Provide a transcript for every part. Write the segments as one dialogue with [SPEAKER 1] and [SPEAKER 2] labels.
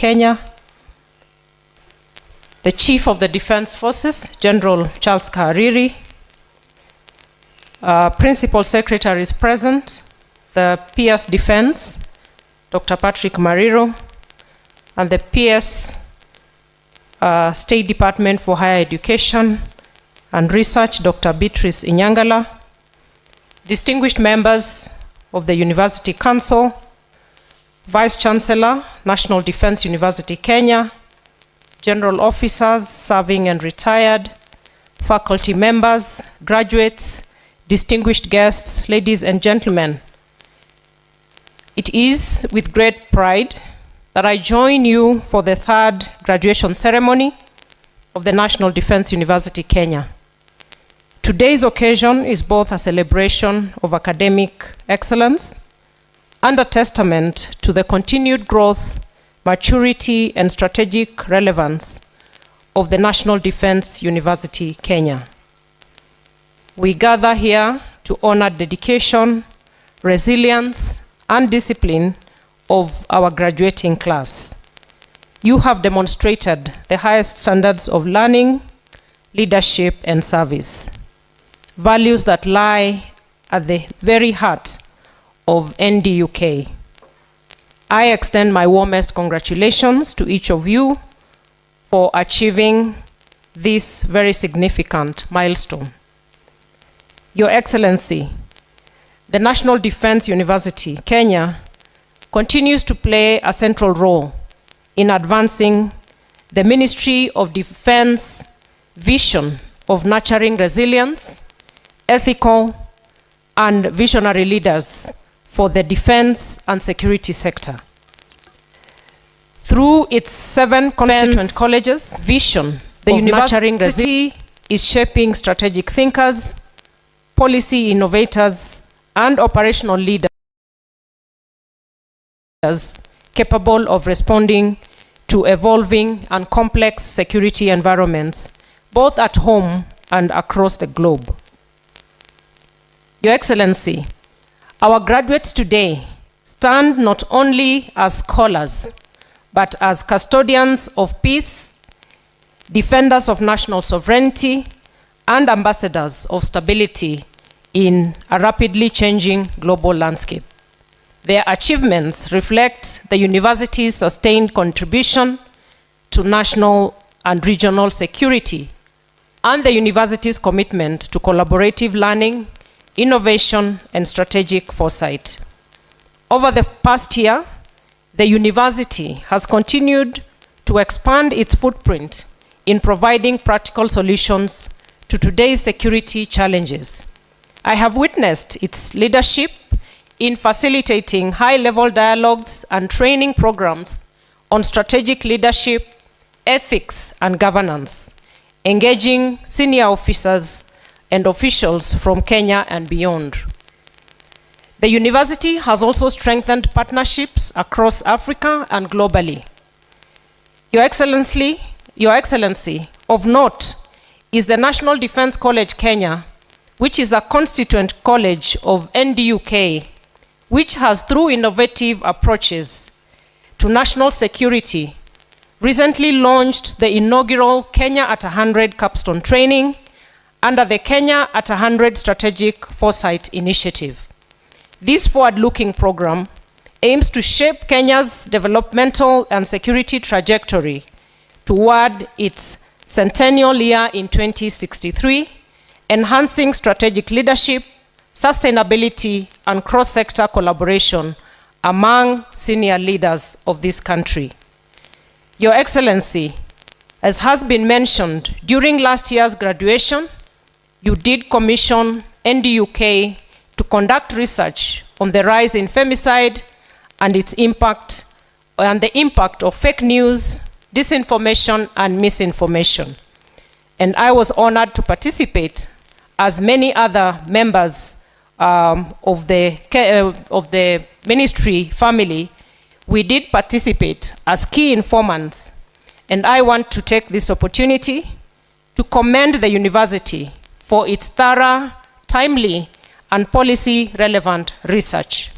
[SPEAKER 1] Kenya, the Chief of the Defense Forces, General Charles Kariri, Principal Secretary is present, the PS Defense, Dr. Patrick Mariro, and the PS State Department for Higher Education and Research, Dr. Beatrice Inyangala, distinguished members of the University Council, Vice Chancellor, National Defense University Kenya, general officers, serving and retired, faculty members, graduates, distinguished guests, ladies and gentlemen. It is with great pride that I join you for the third graduation ceremony of the National Defense University Kenya. Today's occasion is both a celebration of academic excellence and a testament to the continued growth, maturity, and strategic relevance of the National Defense University Kenya. We gather here to honor dedication, resilience, and discipline of our graduating class. You have demonstrated the highest standards of learning, leadership, and service, values that lie at the very heart of NDUK. I extend my warmest congratulations to each of you for achieving this very significant milestone. Your Excellency, the National Defense University, Kenya, continues to play a central role in advancing the Ministry of Defense vision of nurturing resilience, ethical, and visionary leaders for the defense and security sector. Through its 7 constituent colleges, vision, the university is shaping strategic thinkers, policy innovators, and operational leaders capable of responding to evolving and complex security environments, both at home and across the globe. Your Excellency, our graduates today stand not only as scholars, but as custodians of peace, defenders of national sovereignty, and ambassadors of stability in a rapidly changing global landscape. Their achievements reflect the university's sustained contribution to national and regional security and the university's commitment to collaborative learning, innovation, and strategic foresight. Over the past year, the university has continued to expand its footprint in providing practical solutions to today's security challenges. I have witnessed its leadership in facilitating high-level dialogues and training programs on strategic leadership, ethics, and governance, engaging senior officers and officials from Kenya and beyond. The university has also strengthened partnerships across Africa and globally. Your Excellency, of note is the National Defense College Kenya, which is a constituent college of NDUK, which has, through innovative approaches to national security, recently launched the inaugural Kenya at 100 capstone training under the Kenya at 100 Strategic Foresight Initiative. This forward-looking program aims to shape Kenya's developmental and security trajectory toward its centennial year in 2063, enhancing strategic leadership, sustainability, and cross-sector collaboration among senior leaders of this country. Your Excellency, as has been mentioned, during last year's graduation, you did commission NDUK to conduct research on the rise in femicide and its impact, and the impact of fake news, disinformation, and misinformation. And I was honored to participate, as many other members of the ministry family. We did participate as key informants, and I want to take this opportunity to commend the university for its thorough, timely, and policy-relevant research.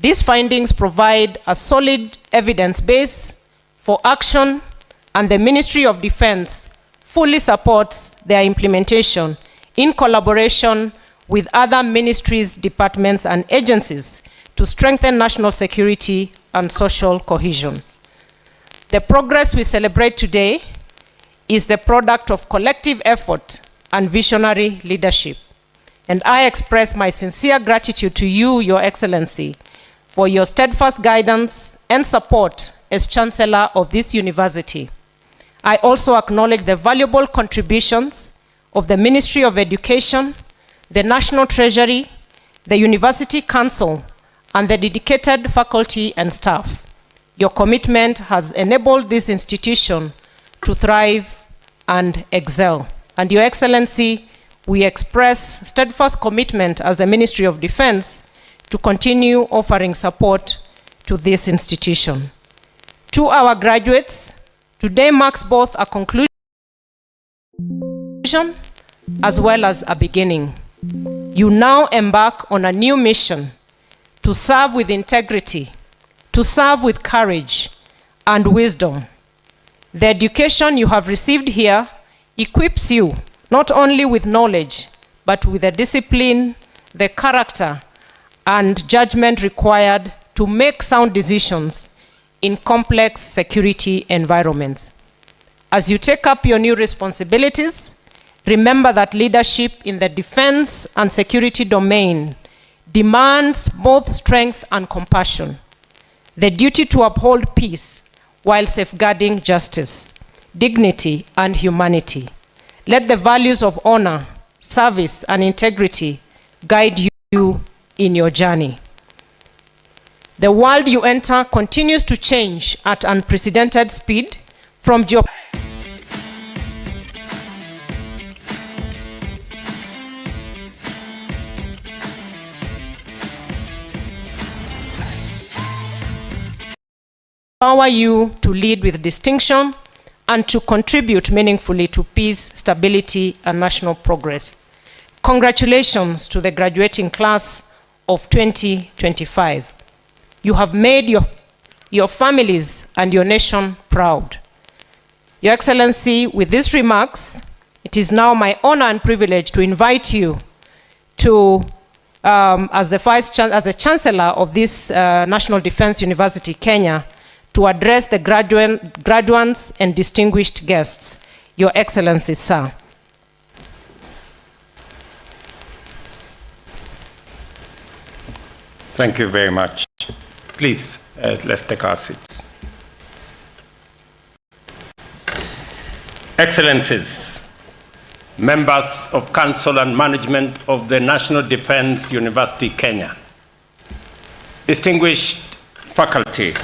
[SPEAKER 1] These findings provide a solid evidence base for action, and the Ministry of Defense fully supports their implementation in collaboration with other ministries, departments, and agencies to strengthen national security and social cohesion. The progress we celebrate today is the product of collective effort and visionary leadership. And I express my sincere gratitude to you, Your Excellency, for your steadfast guidance and support as Chancellor of this university. I also acknowledge the valuable contributions of the Ministry of Education, the National Treasury, the University Council, and the dedicated faculty and staff. Your commitment has enabled this institution to thrive and excel. And Your Excellency, we express steadfast commitment as the Ministry of Defense to continue offering support to this institution. To our graduates, today marks both a conclusion as well as a beginning. You now embark on a new mission to serve with integrity, to serve with courage and wisdom. The education you have received here equips you not only with knowledge, but with the discipline, the character, and judgment required to make sound decisions in complex security environments. As you take up your new responsibilities, remember that leadership in the defense and security domain demands both strength and compassion, the duty to uphold peace while safeguarding justice, dignity, and humanity. Let the values of honor, service, and integrity guide you in your journey. The world you enter continues to change at unprecedented speed from empower you to lead with distinction and to contribute meaningfully to peace, stability, and national progress. Congratulations to the graduating class of 2025. You have made your families and your nation proud. Your Excellency, with these remarks, it is now my honor and privilege to invite you to, as the Chancellor of this National Defense University, Kenya, to address the graduates and distinguished guests. Your Excellency, sir.
[SPEAKER 2] Thank you very much. Please, let's take our seats. Excellencies, members of Council and Management of the National Defense University, Kenya, distinguished faculty,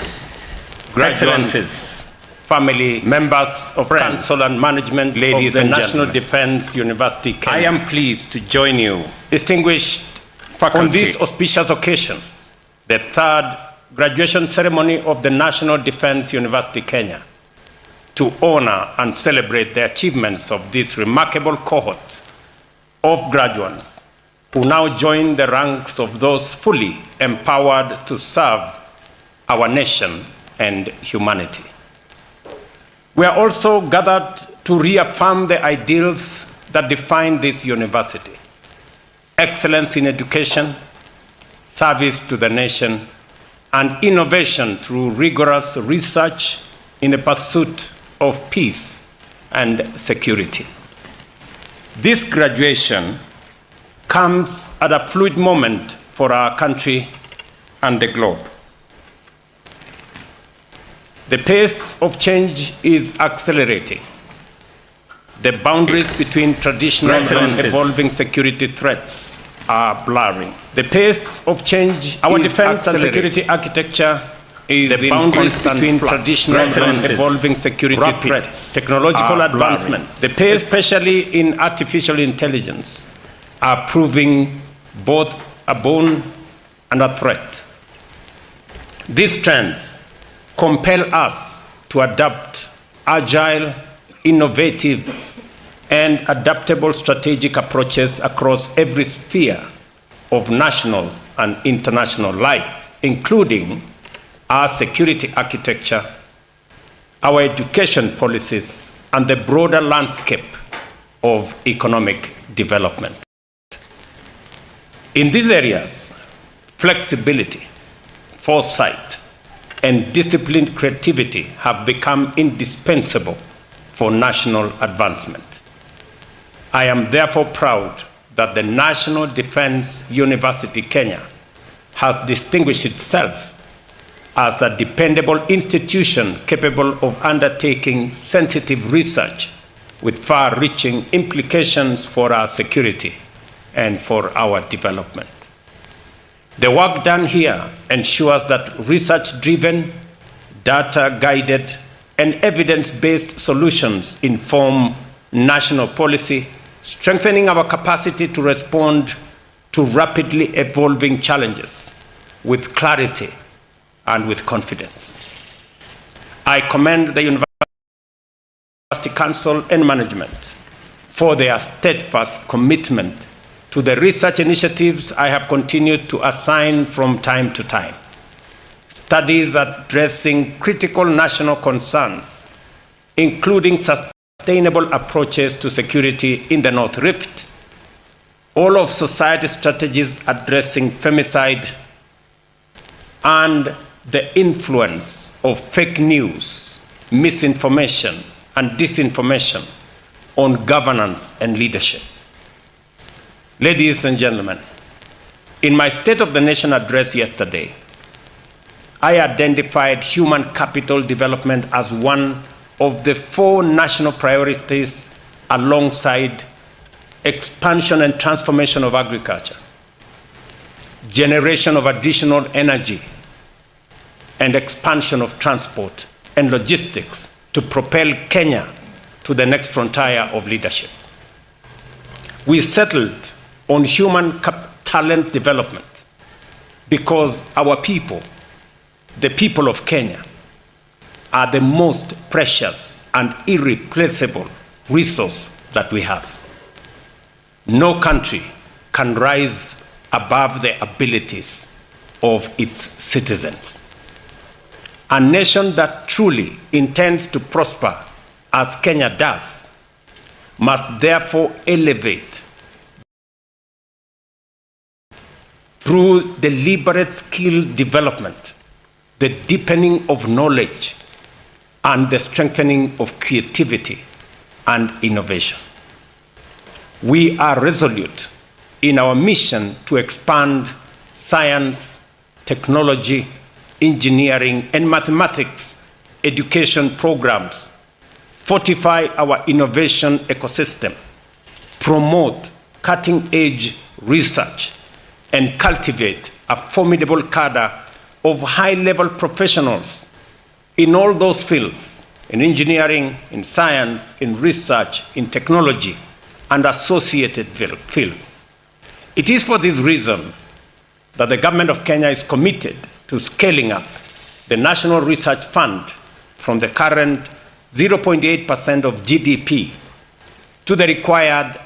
[SPEAKER 2] Excellencies, family, members of friends, Council and Management, ladies of the National Defense University, Kenya. I am pleased to join you, distinguished faculty, on this auspicious occasion, the third graduation ceremony of the National Defense University, Kenya, to honor and celebrate the achievements of this remarkable cohort of graduates who now join the ranks of those fully empowered to serve our nation and humanity. We are also gathered to reaffirm the ideals that define this university: excellence in education, service to the nation, and innovation through rigorous research in the pursuit of peace and security. This graduation comes at a fluid moment for our country and the globe. The pace of change is accelerating. The boundaries between traditional and evolving security threats are blurring. The pace of change, our defense and security architecture is the boundaries between traditional and evolving security threats, technological advancement, the pace, especially in artificial intelligence, are proving both a boon and a threat. These trends compel us to adopt agile, innovative, and adaptable strategic approaches across every sphere of national and international life, including our security architecture, our education policies, and the broader landscape of economic development. In these areas, flexibility, foresight, and disciplined creativity have become indispensable for national advancement. I am therefore proud that the National Defense University Kenya has distinguished itself as a dependable institution capable of undertaking sensitive research with far-reaching implications for our security and for our development. The work done here ensures that research-driven, data-guided, and evidence-based solutions inform national policy, strengthening our capacity to respond to rapidly evolving challenges with clarity and with confidence. I commend the University Council and management for their steadfast commitment to the research initiatives I have continued to assign from time to time. Studies addressing critical national concerns, including sustainable approaches to security in the North Rift, all of society's strategies addressing femicide, and the influence of fake news, misinformation, and disinformation on governance and leadership. Ladies and gentlemen, in my State of the Nation address yesterday, I identified human capital development as one of the 4 national priorities alongside expansion and transformation of agriculture, generation of additional energy, and expansion of transport and logistics to propel Kenya to the next frontier of leadership. We settled on human talent development because our people, the people of Kenya, are the most precious and irreplaceable resource that we have. No country can rise above the abilities of its citizens. A nation that truly intends to prosper, as Kenya does, must therefore elevate through deliberate skill development, the deepening of knowledge, and the strengthening of creativity and innovation. We are resolute in our mission to expand science, technology, engineering, and mathematics education programs, fortify our innovation ecosystem, promote cutting-edge research, and cultivate a formidable cadre of high-level professionals in all those fields, in engineering, in science, in research, in technology, and associated fields. It is for this reason that the government of Kenya is committed to scaling up the National Research Fund from the current 0.8% of GDP to the required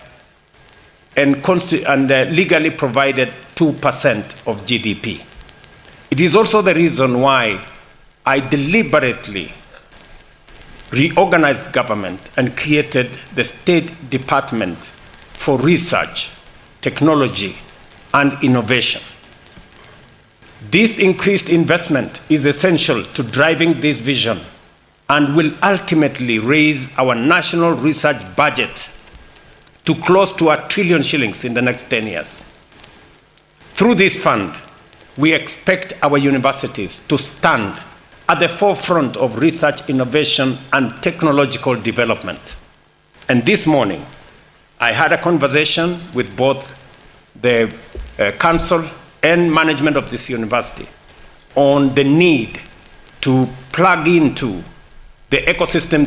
[SPEAKER 2] and legally provided 2% of GDP. It is also the reason why I deliberately reorganized government and created the State Department for Research, Technology, and Innovation. This increased investment is essential to driving this vision and will ultimately raise our national research budget to close to R1 trillion in the next 10 years. Through this fund, we expect our universities to stand at the forefront of research, innovation, and technological development. And this morning, I had a conversation with both the council and management of this university on the need to plug into the ecosystem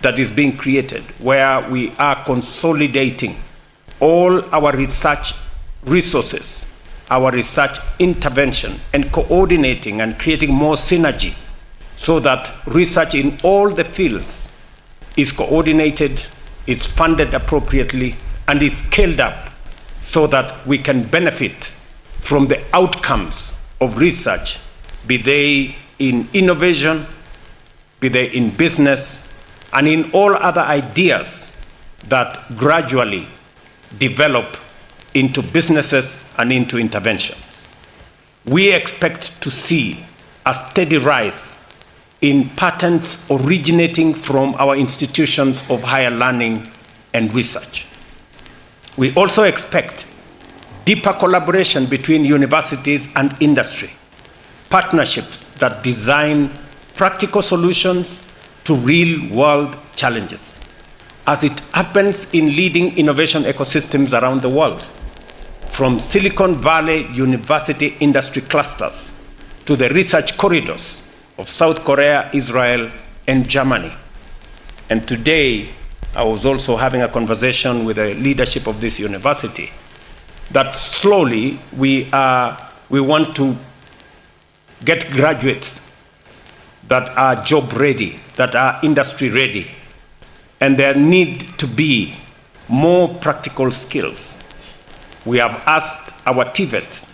[SPEAKER 2] that is being created, where we are consolidating all our research resources, our research intervention, and coordinating and creating more synergy so that research in all the fields is coordinated, is funded appropriately, and is scaled up so that we can benefit from the outcomes of research, be they in innovation, be they in business and in all other ideas that gradually develop into businesses and into interventions. We expect to see a steady rise in patents originating from our institutions of higher learning and research. We also expect deeper collaboration between universities and industry, partnerships that design practical solutions to real-world challenges, as it happens in leading innovation ecosystems around the world, from Silicon Valley University industry clusters to the research corridors of South Korea, Israel, and Germany. And today, I was also having a conversation with the leadership of this university that slowly we want to get graduates that are job ready, that are industry ready, and there need to be more practical skills. We have asked our TVETs,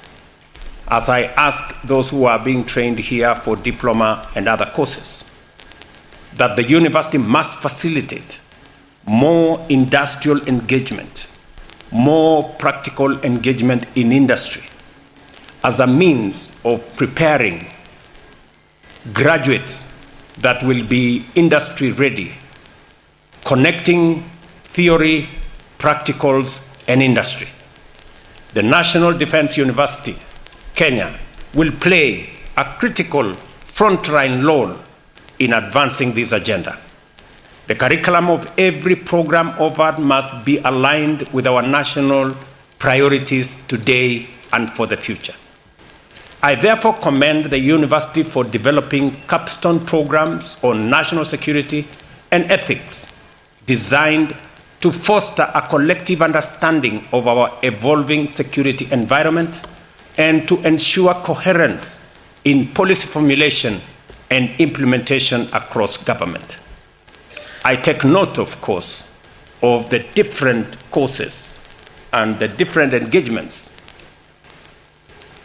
[SPEAKER 2] as I ask those who are being trained here for diploma and other courses, that the university must facilitate more industrial engagement, more practical engagement in industry as a means of preparing graduates that will be industry ready, connecting theory, practicals, and industry. The National Defense University, Kenya, will play a critical frontline role in advancing this agenda. The curriculum of every program offered must be aligned with our national priorities today and for the future. I therefore commend the university for developing capstone programs on national security and ethics designed to foster a collective understanding of our evolving security environment and to ensure coherence in policy formulation and implementation across government. I take note, of course, of the different courses and the different engagements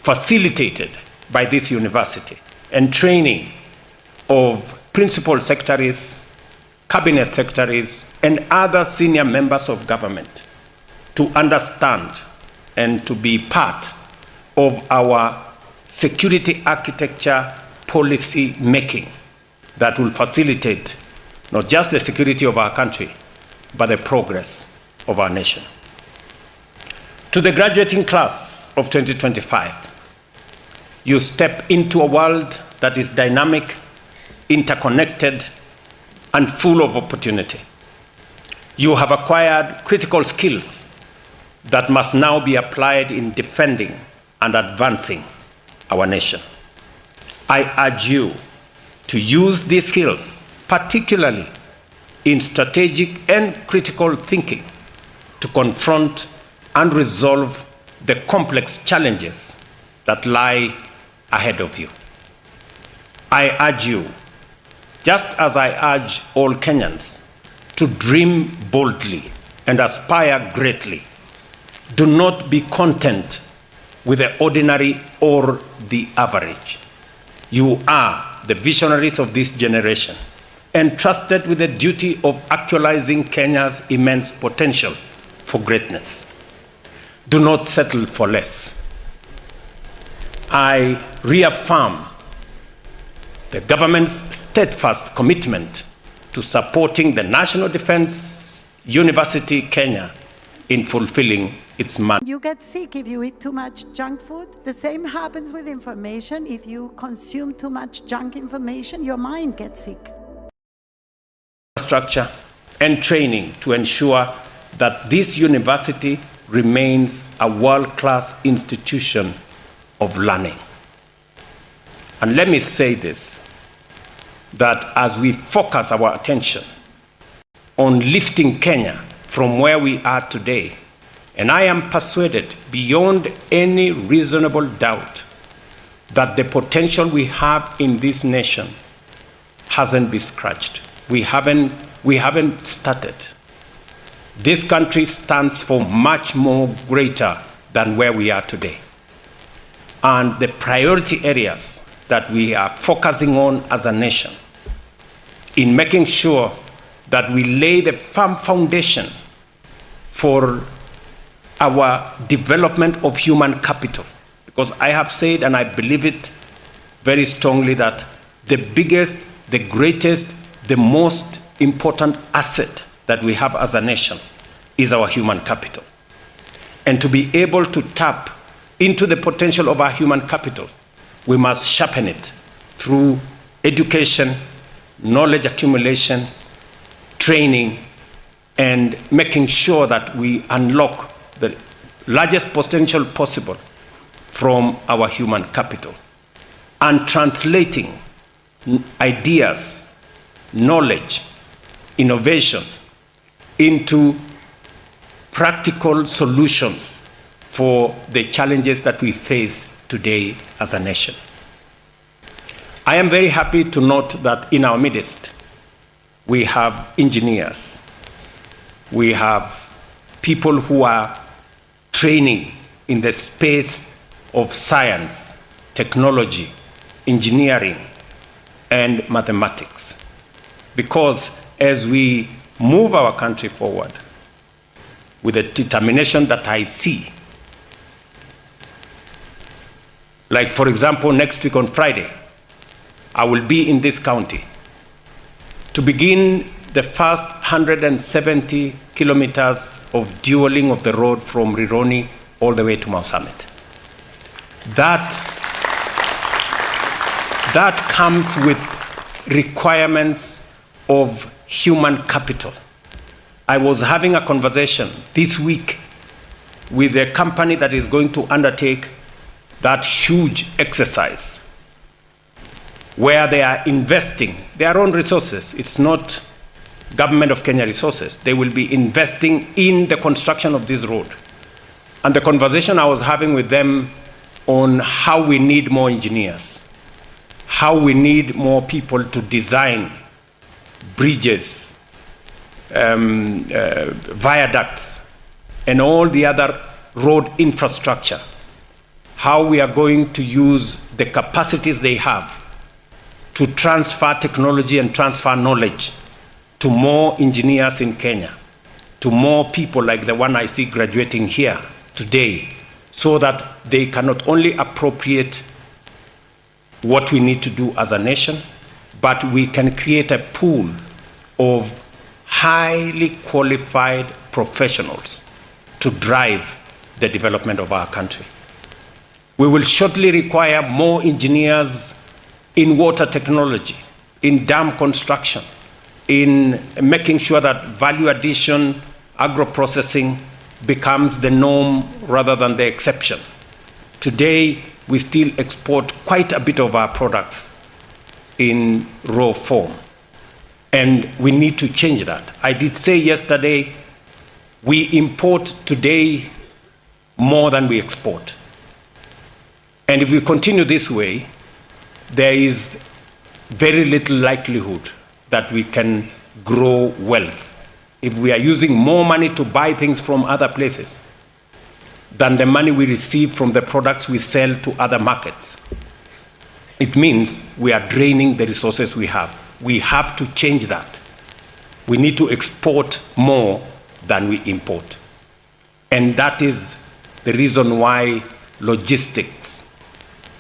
[SPEAKER 2] facilitated by this university and training of principal secretaries, cabinet secretaries, and other senior members of government to understand and to be part of our security architecture policy making that will facilitate not just the security of our country, but the progress of our nation. To the graduating class of 2025, you step into a world that is dynamic, interconnected, and full of opportunity. You have acquired critical skills that must now be applied in defending and advancing our nation. I urge you to use these skills, particularly in strategic and critical thinking, to confront and resolve the complex challenges that lie ahead of you. I urge you, just as I urge all Kenyans, to dream boldly and aspire greatly. Do not be content with the ordinary or the average. You are the visionaries of this generation, entrusted with the duty of actualizing Kenya's immense potential for greatness. Do not settle for less. I reaffirm the government's steadfast commitment to supporting the National Defense University Kenya in fulfilling its mandate.
[SPEAKER 3] You get sick if you eat too much junk food. The same happens with information. If you consume too much junk information, your mind gets sick.
[SPEAKER 2] Structure and training to ensure that this university remains a world-class institution of learning. And let me say this, that as we focus our attention on lifting Kenya from where we are today, and I am persuaded beyond any reasonable doubt that the potential we have in this nation hasn't been scratched. We haven't started. This country stands for much more greater than where we are today. And the priority areas that we are focusing on as a nation in making sure that we lay the firm foundation for our development of human capital. Because I have said, and I believe it very strongly, that the biggest, the greatest, the most important asset that we have as a nation is our human capital. And to be able to tap into the potential of our human capital, we must sharpen it through education, knowledge accumulation, training, and making sure that we unlock the largest potential possible from our human capital, and translating ideas, knowledge, innovation into practical solutions for the challenges that we face today as a nation. I am very happy to note that in our midst, we have engineers, we have people who are training in the space of science, technology, engineering, and mathematics. Because as we move our country forward with the determination that I see, like for example, next week on Friday, I will be in this county to begin the first 170 kilometers of dualing of the road from Rironi all the way to Mount Summit. That comes with requirements of human capital. I was having a conversation this week with a company that is going to undertake that huge exercise where they are investing their own resources. It's not government of Kenya resources. They will be investing in the construction of this road. And the conversation I was having with them on how we need more engineers, how we need more people to design bridges, viaducts, and all the other road infrastructure, how we are going to use the capacities they have to transfer technology and transfer knowledge to more engineers in Kenya, to more people like the one I see graduating here today, so that they can not only appropriate what we need to do as a nation, but we can create a pool of highly qualified professionals to drive the development of our country. We will shortly require more engineers in water technology, in dam construction, in making sure that value addition, agro-processing becomes the norm rather than the exception. Today, we still export quite a bit of our products in raw form, and we need to change that. I did say yesterday, we import today more than we export. And if we continue this way, there is very little likelihood that we can grow wealth if we are using more money to buy things from other places than the money we receive from the products we sell to other markets. It means we are draining the resources we have. We have to change that. We need to export more than we import. And that is the reason why logistics,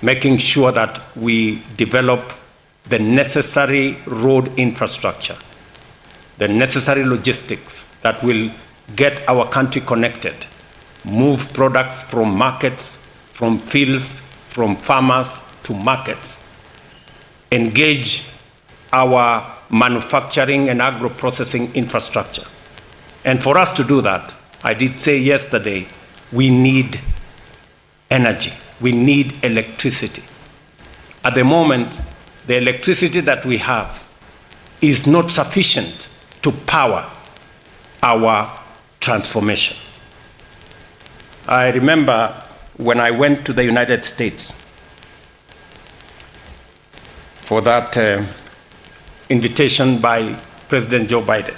[SPEAKER 2] making sure that we develop the necessary road infrastructure, the necessary logistics that will get our country connected, move products from markets, from fields, from farmers to markets, engage our manufacturing and agro-processing infrastructure. And for us to do that, I did say yesterday, we need energy. We need electricity. At the moment, the electricity that we have is not sufficient to power our transformation. I remember when I went to the United States for that invitation by President Joe Biden.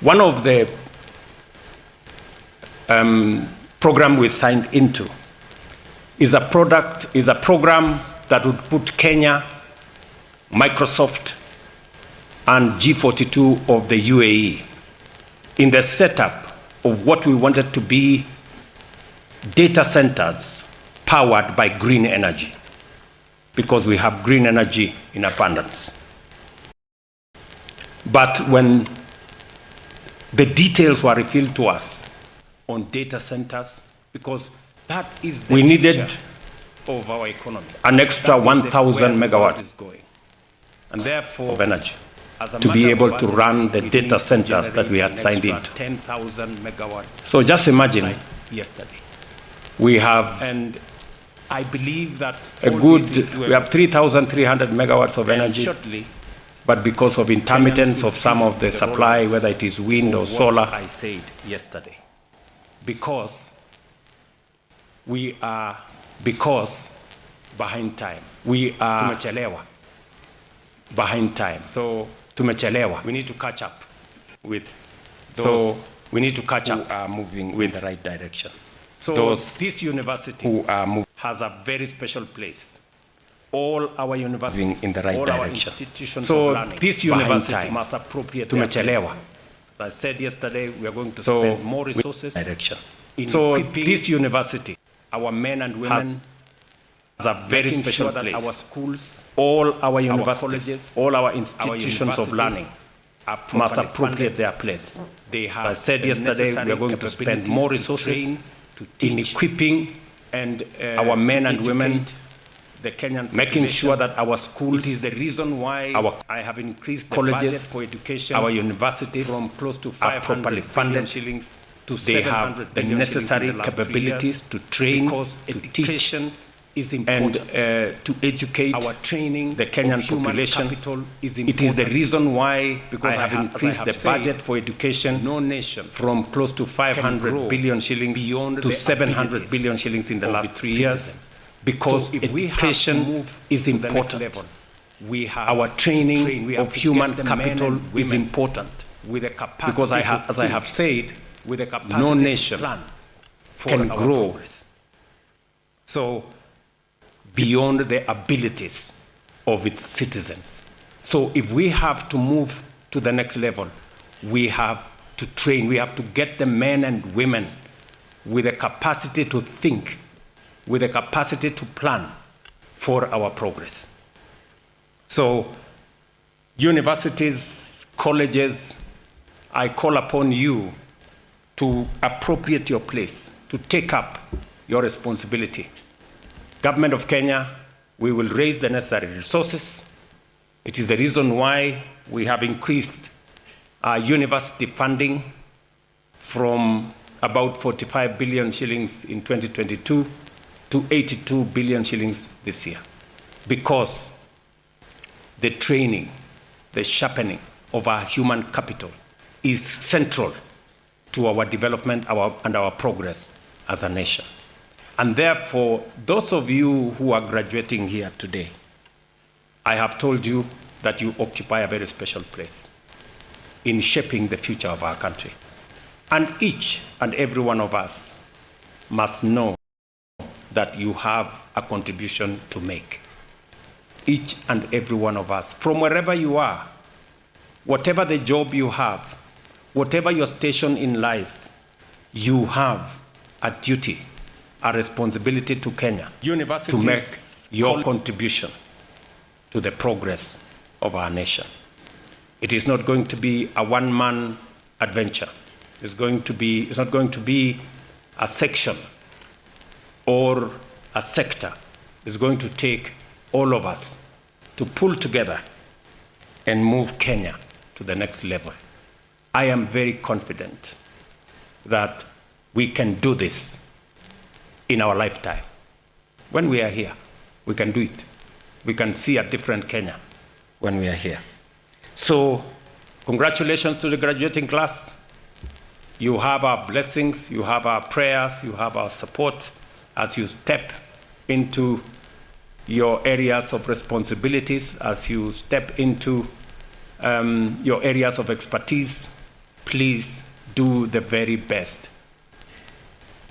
[SPEAKER 2] One of the program we signed into is a program that would put Kenya, Microsoft, and G42 of the UAE in the setup of what we wanted to be data centers powered by green energy, because we have green energy in abundance. But when the details were revealed to us on data centers, because that is the we needed of our economy, an extra 1,000 megawatts is going, and therefore of energy to be able to run the data centers that we had signed into. 10,000 megawatts. So just imagine yesterday we have, and I believe that we have 3,300 megawatts of energy. Shortly, but because of intermittence of some of the supply, whether it is wind or solar, I said yesterday, because we are behind time. We are tumechelewa behind time. So tumechelewa. We need to catch up with those. So we need to catch up. Who are moving with the right direction. So this university who are has a very special place. All our universities in the right direction. So this university must appropriate tumechelewa. As I said yesterday, we are going to spend more resources in so this university. Our men and women has a very special place. Our schools, all our universities, all our institutions of learning must appropriate their place. They have, as I said yesterday, we are going to spend more resources in equipping and our men and women, the Kenyan, making sure that our schools, it is the reason why I have increased colleges for education, our universities from close to 500 funded shillings to they have the necessary capabilities to train, because education is important, and to educate our training, the Kenyan population is important. It is the reason why, because I have increased the budget for education, no nation from close to 500 billion shillings to 700 billion shillings in the last 3 years. Because so education is important. We have our training of human capital is important. With a capacity, because as I have said, with a capacity, no nation can grow progress. So beyond the abilities of its citizens. So if we have to move to the next level, we have to train, we have to get the men and women with a capacity to think, with a capacity to plan for our progress. So universities, colleges, I call upon you to appropriate your place, to take up your responsibility. Government of Kenya, we will raise the necessary resources. It is the reason why we have increased our university funding from about 45 billion shillings in 2022 to 82 billion shillings this year. Because the training, the sharpening of our human capital is central to our development and our progress as a nation. And therefore, those of you who are graduating here today, I have told you that you occupy a very special place in shaping the future of our country. And each and every one of us must know that you have a contribution to make. Each and every one of us, from wherever you are, whatever the job you have, whatever your station in life, you have a duty, a responsibility to Kenya to make your contribution to the progress of our nation. It is not going to be a one-man adventure. It's not going to be a section or a sector. It's going to take all of us to pull together and move Kenya to the next level. I am very confident that we can do this in our lifetime. When we are here, we can do it. We can see a different Kenya when we are here. So, congratulations to the graduating class. You have our blessings, you have our prayers, you have our support as you step into your areas of responsibilities, as you step into your areas of expertise. Please do the very best.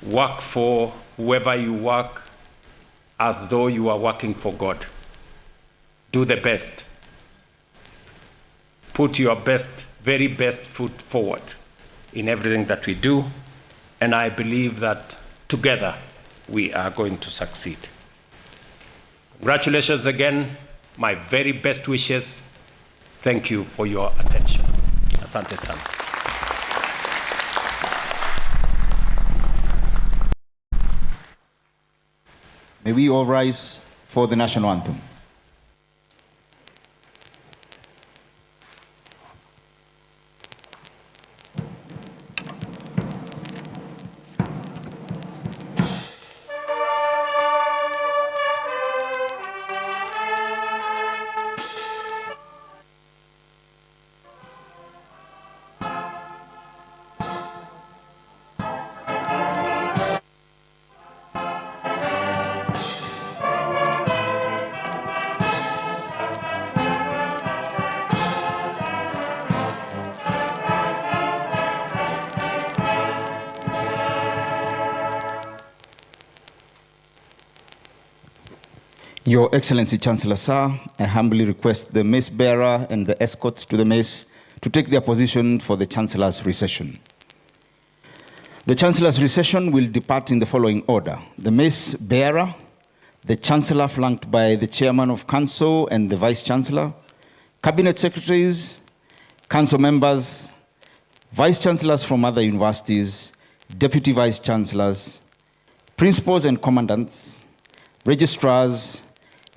[SPEAKER 2] Work for whoever you work as though you are working for God. Do the best. put your best, very best foot forward in everything that we do, and I believe that together we are going to succeed. Congratulations again, my very best wishes. Thank you for your attention. Asante sana.
[SPEAKER 4] May we all rise for the national anthem. Your Excellency, Chancellor Sir, I humbly request the mace bearer and the escorts to the mace to take their position for the Chancellor's recession. The Chancellor's recession will depart in the following order. The mace bearer, the Chancellor flanked by the Chairman of Council and the Vice Chancellor, Cabinet Secretaries, Council members, Vice Chancellors from other universities, Deputy Vice Chancellors, Principals and Commandants, Registrars,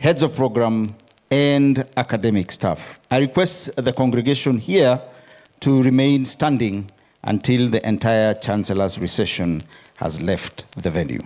[SPEAKER 4] Heads of Program, and academic staff. I request the congregation here to remain standing until the entire Chancellor's recession has left the venue.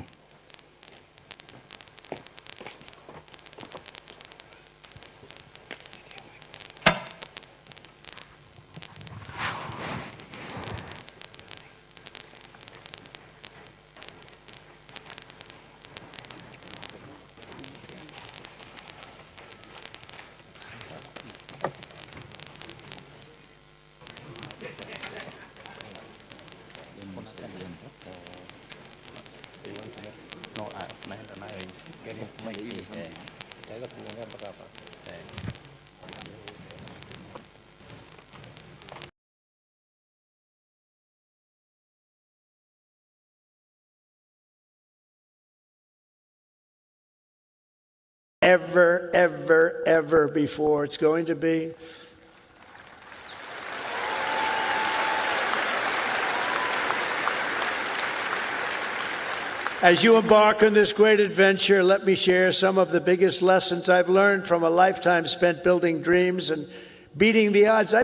[SPEAKER 5] Ever before. It's going to be as you embark on this great adventure, let me share some of the biggest lessons I've learned from a lifetime spent building dreams and beating the odds.